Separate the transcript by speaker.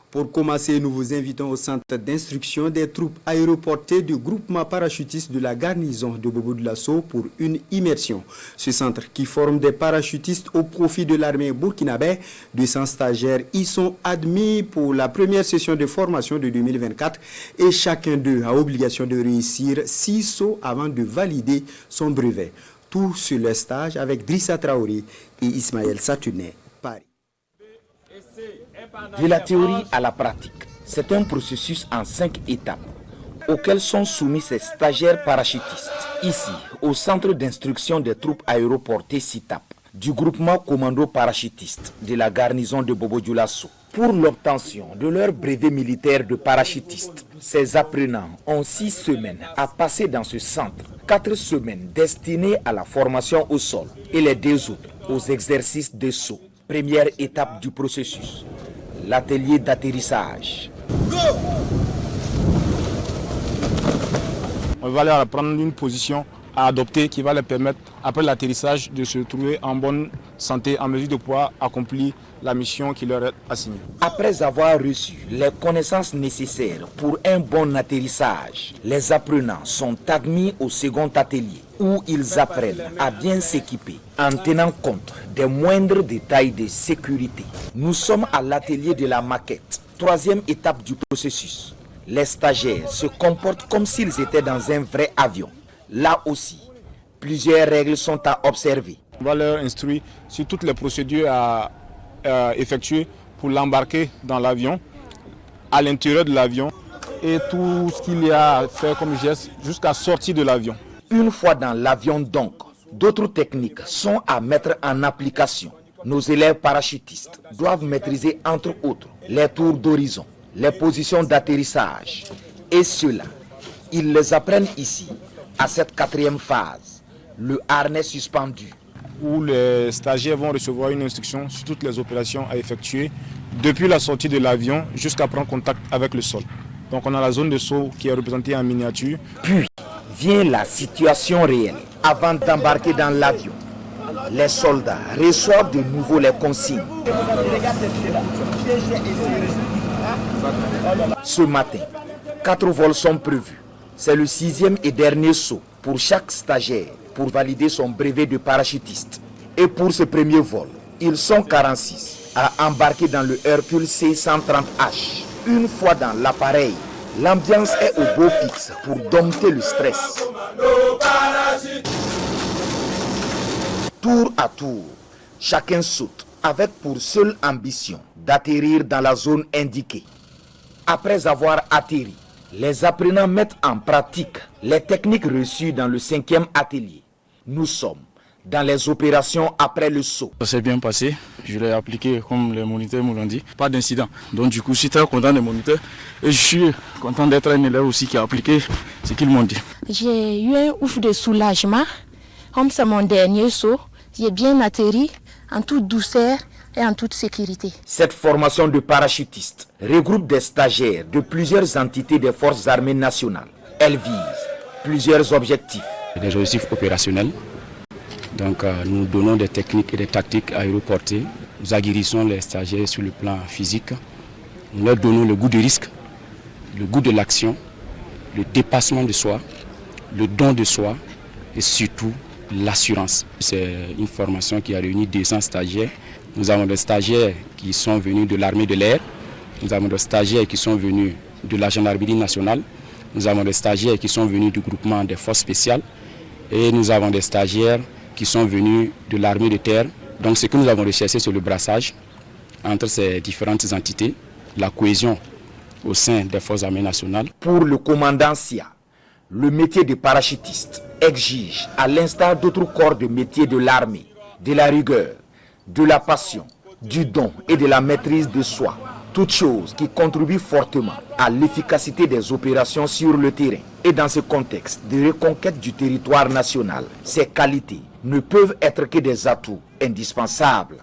Speaker 1: Pour commencer, nous vous invitons au centre d'instruction des troupes aéroportées du groupement parachutiste de la garnison de Bobo-Dioulasso pour une immersion. Ce centre, qui forme des parachutistes au profit de l'armée burkinabé, 200 stagiaires y sont admis pour la première session de formation de 2024 et chacun d'eux a obligation de réussir 6 sauts avant de valider son brevet. Tout sur le stage avec Drissa Traoré et Ismaël Satounet, Paris.
Speaker 2: De la théorie à la pratique, c'est un processus en 5 étapes auxquelles sont soumis ces stagiaires parachutistes. Ici, au centre d'instruction des troupes aéroportées CITAP, du groupement commando parachutiste de la garnison de Bobo-Dioulasso. Pour l'obtention de leur brevet militaire de parachutiste, ces apprenants ont 6 semaines à passer dans ce centre, 4 semaines destinées à la formation au sol et les 2 autres aux exercices de saut. Première étape du processus, l'atelier d'atterrissage.
Speaker 3: On va leur prendre une position à adopter qui va leur permettre, après l'atterrissage, de se trouver en bonne santé, en mesure de pouvoir accomplir la mission qui leur est assignée.
Speaker 2: Après avoir reçu les connaissances nécessaires pour un bon atterrissage, les apprenants sont admis au second atelier où ils apprennent à bien s'équiper en tenant compte des moindres détails de sécurité. Nous sommes à l'atelier de la maquette, 3e étape du processus. Les stagiaires se comportent comme s'ils étaient dans un vrai avion. Là aussi, plusieurs règles sont à observer.
Speaker 3: On va leur instruire sur toutes les procédures à effectuer pour l'embarquer dans l'avion, à l'intérieur de l'avion et tout ce qu'il y a à faire comme geste jusqu'à sortir de l'avion.
Speaker 2: Une fois dans l'avion donc, d'autres techniques sont à mettre en application. Nos élèves parachutistes doivent maîtriser entre autres les tours d'horizon, les positions d'atterrissage. Et cela, ils les apprennent ici, à cette 4e phase, le harnais suspendu.
Speaker 3: Où les stagiaires vont recevoir une instruction sur toutes les opérations à effectuer depuis la sortie de l'avion jusqu'à prendre contact avec le sol. Donc on a la zone de saut qui est représentée en miniature.
Speaker 2: Puis vient la situation réelle. Avant d'embarquer dans l'avion, les soldats reçoivent de nouveau les consignes. Ce matin, 4 vols sont prévus. C'est le 6e et dernier saut pour chaque stagiaire pour valider son brevet de parachutiste. Et pour ce premier vol, ils sont 46 à embarquer dans le Hercule C-130H. Une fois dans l'appareil, l'ambiance est au beau fixe pour dompter le stress. Tour à tour, chacun saute avec pour seule ambition d'atterrir dans la zone indiquée. Après avoir atterri, les apprenants mettent en pratique les techniques reçues dans le 5e atelier. Nous sommes dans les opérations après le saut.
Speaker 4: Ça s'est bien passé, je l'ai appliqué comme les moniteurs me l'ont dit, pas d'incident. Donc du coup, je suis très content des moniteurs et je suis content d'être un élève aussi qui a appliqué ce qu'ils m'ont dit.
Speaker 5: J'ai eu un ouf de soulagement, comme c'est mon dernier saut, j'ai bien atterri en toute douceur et en toute sécurité.
Speaker 2: Cette formation de parachutistes regroupe des stagiaires de plusieurs entités des forces armées nationales. Elle vise plusieurs objectifs.
Speaker 4: Des objectifs opérationnels. Donc nous donnons des techniques et des tactiques aéroportées. Nous aguerrissons les stagiaires sur le plan physique. Nous leur donnons le goût du risque, le goût de l'action, le dépassement de soi, le don de soi et surtout l'assurance. C'est une formation qui a réuni 200 stagiaires. Nous avons des stagiaires qui sont venus de l'armée de l'air. Nous avons des stagiaires qui sont venus de la gendarmerie nationale. Nous avons des stagiaires qui sont venus du groupement des forces spéciales. Et nous avons des stagiaires qui sont venus de l'armée de terre. Donc ce que nous avons recherché, c'est le brassage entre ces différentes entités, la cohésion au sein des forces armées nationales.
Speaker 2: Pour le commandant SIA, le métier de parachutiste exige, à l'instar d'autres corps de métier de l'armée, de la rigueur, de la passion, du don et de la maîtrise de soi. Toutes choses qui contribuent fortement à l'efficacité des opérations sur le terrain. Et dans ce contexte de reconquête du territoire national, ces qualités ne peuvent être que des atouts indispensables.